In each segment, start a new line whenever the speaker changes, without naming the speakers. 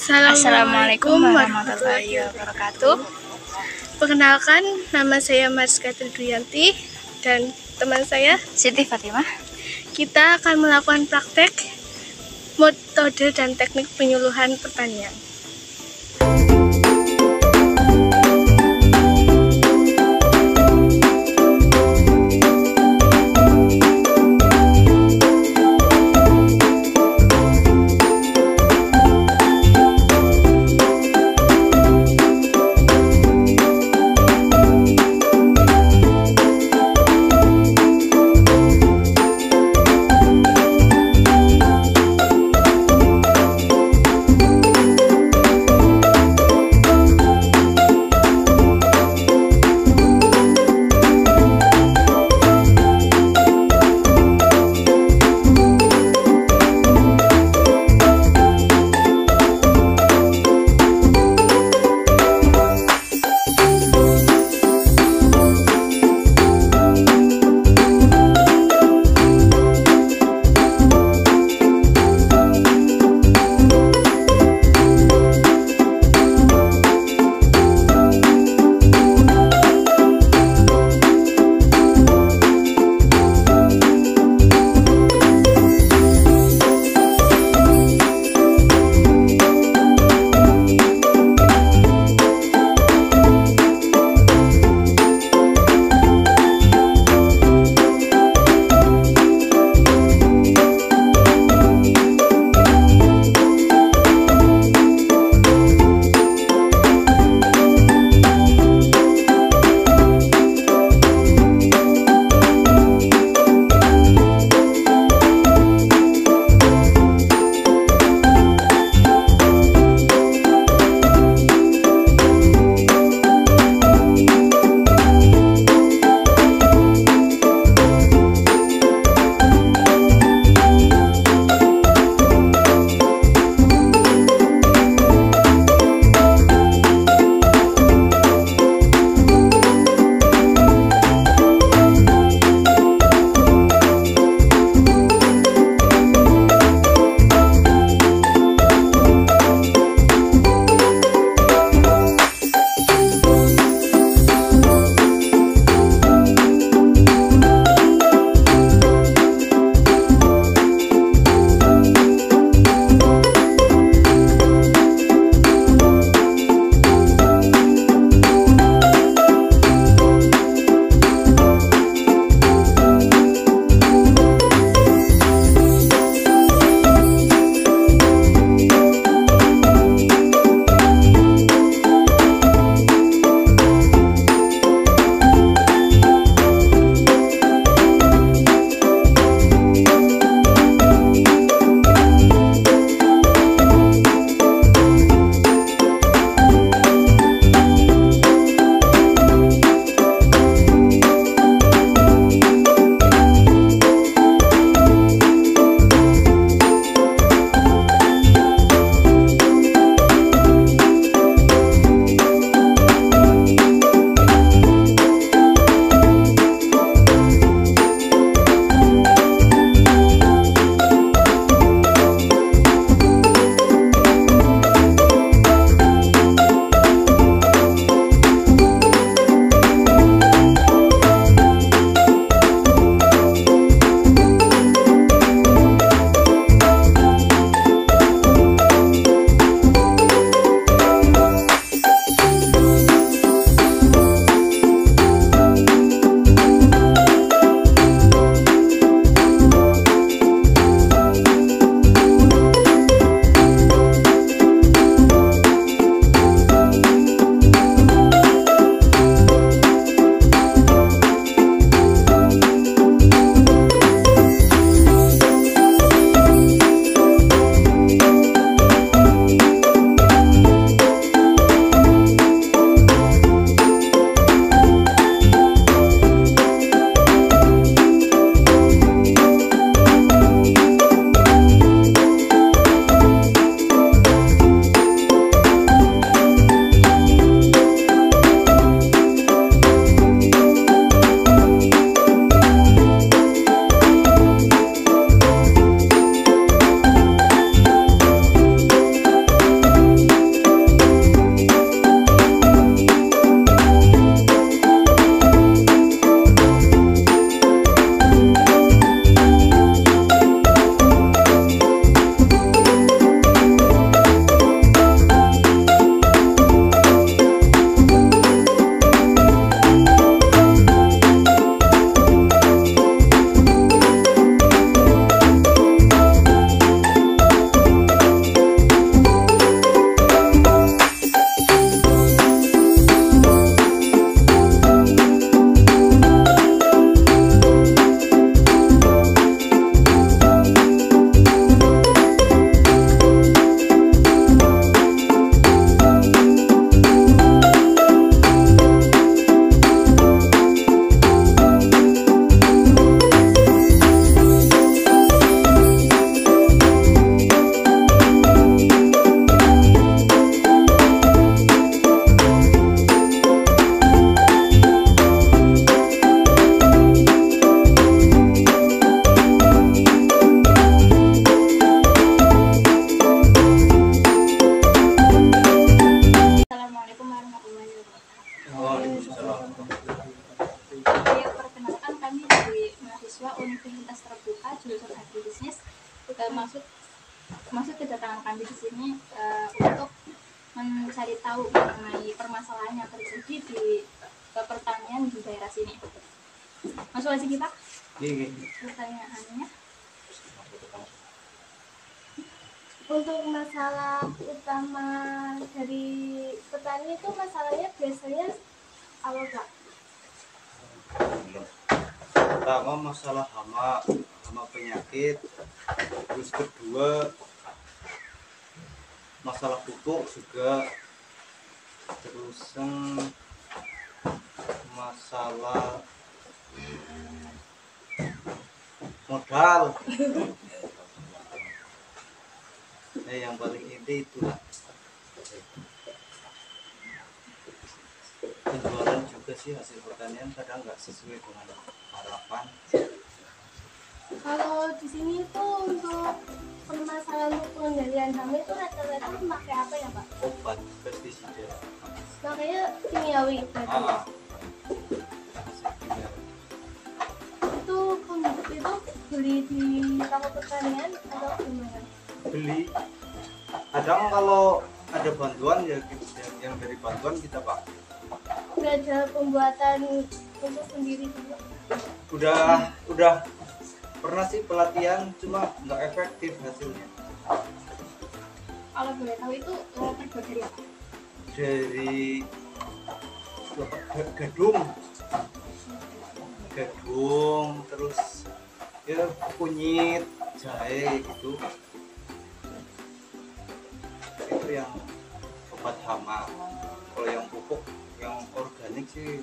Assalamualaikum warahmatullahi wabarakatuh.
Perkenalkan, nama saya Mariska Triduyanti dan teman saya
Siti Fatimah.
Kita akan melakukan praktek metode dan teknik penyuluhan pertanian.
Saya perkenalkan kami dari mahasiswa Universitas Terbuka jurusan Agribisnis. Maksud kedatangan kami di sini untuk mencari tahu mengenai permasalahan yang terjadi di pertanian di daerah sini. Masuk aja kita. Pertanyaannya.
Untuk masalah utama dari petani itu masalahnya biasanya apa Kak?
Pertama masalah hama penyakit, terus kedua masalah pupuk juga, terus masalah modal. Yang paling inti itulah penjualan juga sih, hasil pertanian kadang nggak sesuai dengan harapan.
Kalau di sini itu untuk permasalahan pengendalian hama itu rata-rata memakai apa ya Pak?
Obat pestisida.
Makanya kimiawi berarti.
Hasil kimia.
Itu beli di toko pertanian atau gimana?
Beli, kadang kalau ada bantuan ya yang dari bantuan kita pakai.
Nggak ada pembuatan untuk sendiri juga.
Udah pernah sih pelatihan, cuma nggak efektif hasilnya.
Kalau boleh tahu itu terbuat dari apa?
Dari gadung, terus ya kunyit, jahe gitu. Itu yang obat hama. Kalau yang pupuk, yang organik sih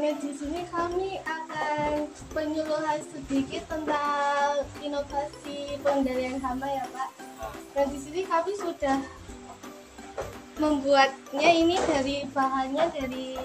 Nah, di sini kami akan penyuluhan sedikit tentang inovasi pengendalian hama ya Pak. Nah, di sini kami sudah membuatnya ini dari bahannya dari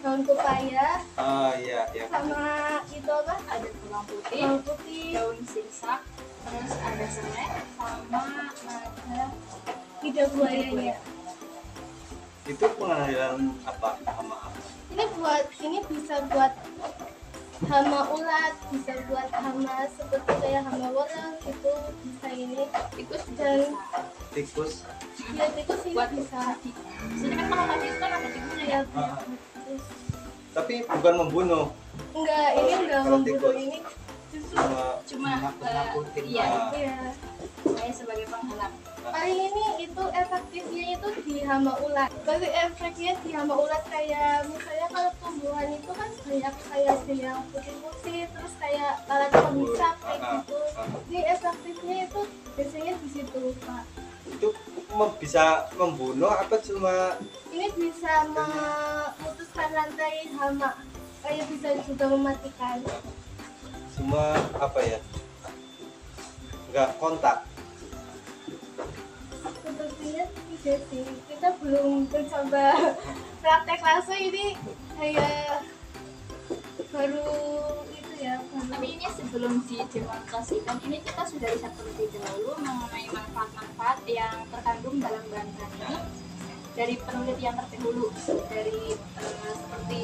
daun pepaya
iya.
sama itu apa?
Ada bawang putih,
Bawang putih,
daun sirsak, terus ada serai, sama ada
lidah buayanya.
Itu pengendalian apa? Hama apa?
Ini bisa buat hama ulat, bisa buat hama seperti kayak hama wortel itu bisa ini.
tikus
Dan
Tikus.
ya tikus ini
buat
bisa.
tadi. Sini kan kalau tadi itu kan ada tikusnya ya.
Terus
Tapi bukan membunuh.
enggak, ini enggak
Kalau
membunuh,
tikus.
ini justru
Cuma
nakutin.
iya,
ya.
saya sebagai penghalang.
Paling ini itu efektifnya itu di hama ulat. Berarti efeknya di hama ulat kayak misalnya kalau tumbuhan itu kan banyak kayak yang putih-putih, terus kayak lalat pemisah kayak gitu. Ini efektifnya itu biasanya di situ Pak.
Itu bisa membunuh apa cuma
Ini bisa memutuskan rantai hama, kayak bisa juga mematikan.
cuma apa ya? Enggak kontak.
Sepertinya tidak sih, kita belum mencoba praktek langsung, ini kayak baru itu ya.
Tapi ini sebelum didemonstrasikan, ini kita sudah riset terlebih dahulu mengenai manfaat-manfaat yang terkandung dalam bahan-bahan ini dari penelitian terdahulu, dari seperti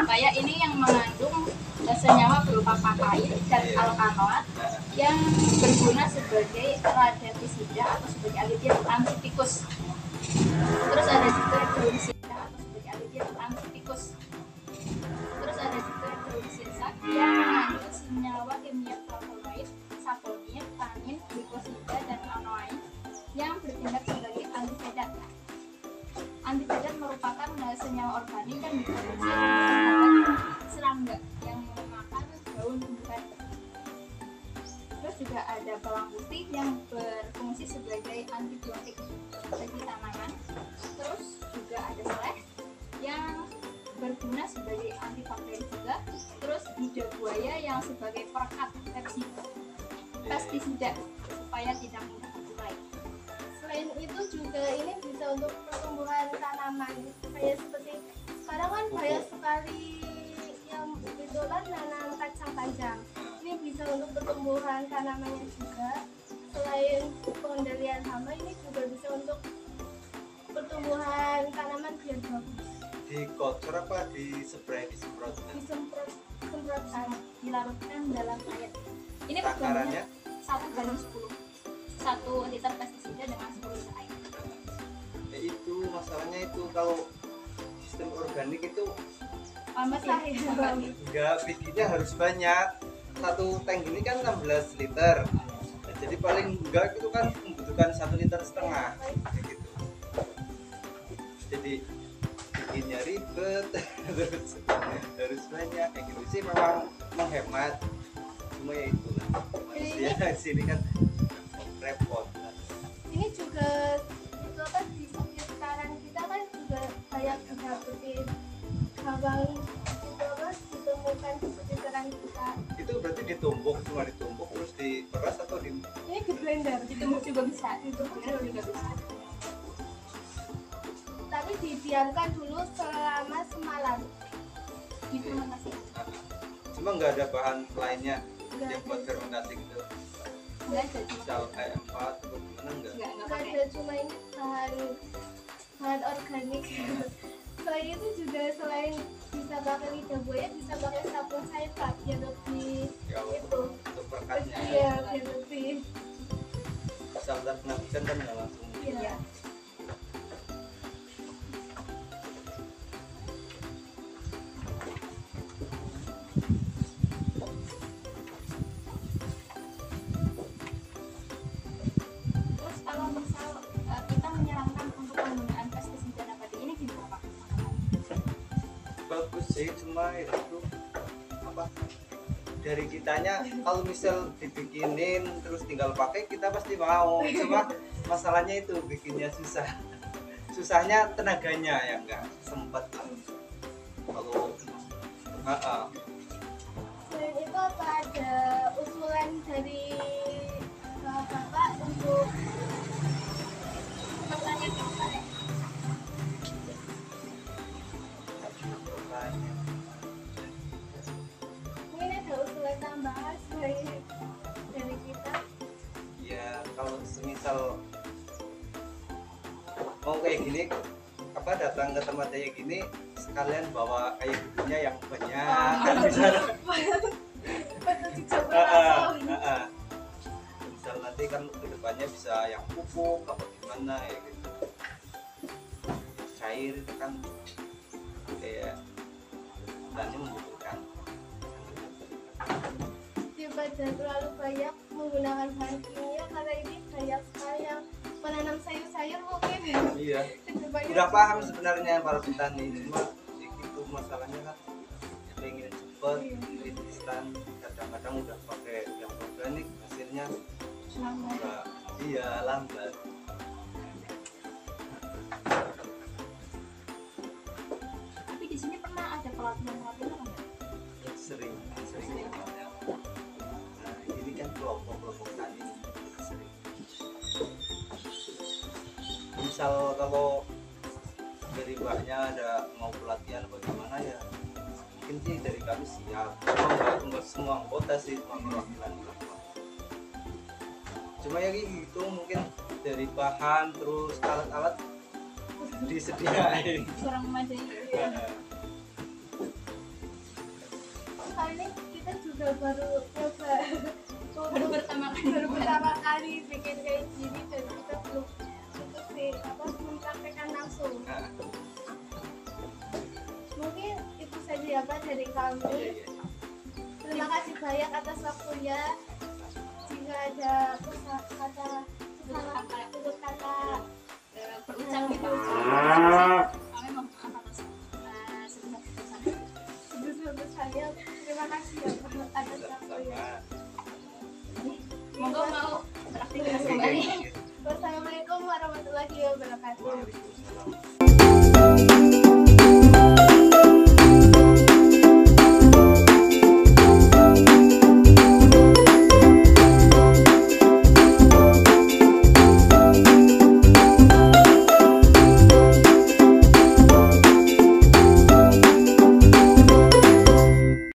kayak ini yang mengandung senyawa berupa pakain dan alkaloid yang berguna sebagai radentisida atau sebagai anti tikus. Terus ada juga herbisida atau sebagai anti tikus. Terus ada juga daun sirsak yang mengandung senyawa kimia flavonoid, saponin, tanin, glikosida, dan anoain yang bertindak sebagai antipedat. Antipedat merupakan senyawa organik yang diproduksi oleh serangga yang memakan daun tumbuhan. Terus juga ada bawang putih yang berfungsi sebagai antibiotik bagi tanaman. Terus juga ada serai yang berguna sebagai antibakteri juga. Terus lidah buaya yang sebagai perekat pestisida supaya tidak mudah terurai.
Selain itu juga ini bisa untuk pertumbuhan tanaman, kayak seperti sekarang kan banyak sekali yang itu kan nanam kacang panjang. Ini bisa untuk pertumbuhan tanamannya juga. selain pengendalian hama, ini juga bisa untuk pertumbuhan tanaman biar bagus.
Dikocor apa disemprot?
Disemprotkan.
Dilarutkan dalam air. Ini
Takarannya
1/10. 1 liter pestisida dengan 10 liter air.
ya itu masalahnya itu kalau sistem organik itu
Masih
enggak, bikinnya harus banyak. Satu tank ini kan 16 liter. Nah, jadi paling enggak itu kan membutuhkan 1,5 liter kayak gitu. Jadi bikinnya ribet harus banyak kayak gitu sih, memang menghemat. Cuma ya itu lah, manusia di sini kan repot.
Ini juga itu apa di sekitaran kita kan juga banyak didapetin abang itu apa ditemukan di sekitaran kita.
Itu berarti ditumbuk, cuma ditumbuk terus diperas atau di
Ini di blender,
ditumbuk juga bisa.
Ditumbuk
juga bisa.
tapi didiamkan dulu selama semalam.
Difermentasikan.
cuma nggak ada bahan lainnya
Nggak
yang buat
ada.
fermentasi gitu,
Enggak ada, cuma
misal kayak empat atau gimana enggak?
enggak
Nggak
pakai.
ada, cuma ini bahan organik. Selain itu juga selain bisa pakai lidah buaya, bisa pakai sabun cair Pak, biar lebih
Ya
itu
untuk perkatnya
iya biar lebih
saluran penapisan kan nggak langsung.
iya.
Terus kalau misal kita menyarankan untuk penggunaan pestisida nabati ini gimana Pak?
Bagus sih, cuma itu apa dari kitanya kalau misal dibikinin terus tinggal pakai kita pasti mau, cuma masalahnya itu bikinnya susahnya tenaganya yang nggak sempat kalau
Selain itu apa ada usulan dari Bapak untuk pertanian kita ya? Mungkin ada usulan tambahan dari kita.
ya kalau semisal mau kayak gini apa datang ke tempat kayak gini sekalian bawa kayak gitunya yang banyak kan bisa
Betul dicoba langsung.
misal nanti kan kedepannya bisa yang pupuk apa gimana ya gitu, cair itu kan kayak tadi membutuhkan.
Daripada terlalu banyak menggunakan bahan kimia, karena ini banyak sekali yang menanam sayur-sayur mungkin
Iya,
kedepannya
udah paham sebenarnya para petani, cuma ya gitu masalahnya kan pengen cepet instan, kadang-kadang udah pakai yang organik hasilnya enggak, iya lambat.
Tapi di sini pernah ada pelatihan apa enggak?
Sering nah ini kan kelompok tani sering, misal kalau dari mbaknya ada mau pelatihan apa gimana ya mungkin sih dari kami siap, cuma enggak semua anggota sih, cuma perwakilan. Cuma ya gitu mungkin dari bahan terus alat-alat disediain.
Kurang memadai.
kali ini kita juga baru coba
Baru pertama kali.
bikin kayak gini dan kita belum mempraktekkan langsung.
Nah,
Mungkin itu saja ya Pak dari kami. Terima kasih banyak atas waktunya. Jika ada kata
Berucap gitu. Kami mohon atas
sebesar-besarnya. Terima kasih ya Pak atas waktunya.
Monggo mau beraktivitas kembali.
Wassalamualaikum warahmatullahi wabarakatuh.
Waalaikumsalam.